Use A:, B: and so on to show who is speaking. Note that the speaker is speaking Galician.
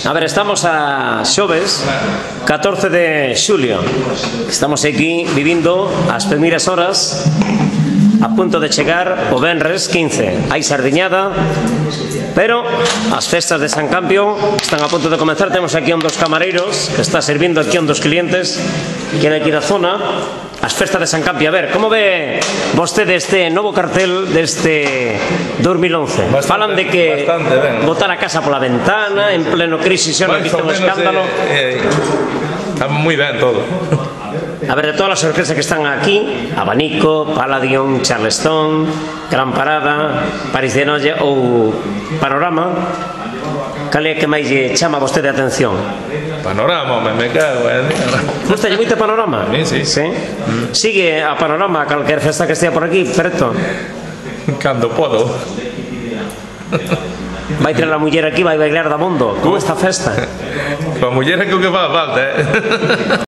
A: A ver, estamos a xoves 14 de xulio. Estamos aquí vivindo as primeiras horas a punto de chegar o venres 15. Hai sardiñada, pero as festas de San Campio están a punto de comenzar. Temos aquí un dos camareiros que está servindo aquí un dos clientes que é aquí da zona. As festas de San Campio. A ver, como ve vostede este novo cartel deste 2011? Falan de que botar a casa pola ventana en pleno crisis, xa non visto un escándalo.
B: Está moi ben todo.
A: A ver, de todas as orquestas que están aquí, Abanico, Palladium, Charleston, Gran Parada, París de Noia ou Panorama, cal é que máis lle chama a vostede a atención?
B: Panorama, me cago,
A: Gusta lle moito Panorama?
B: Sí.
A: Sigue a Panorama calquer festa que estea por aquí, preto?
B: Cando podo.
A: Vai traer a muller aquí, vai bailar da mundo con esta festa?
B: A muller é que o que fa falta,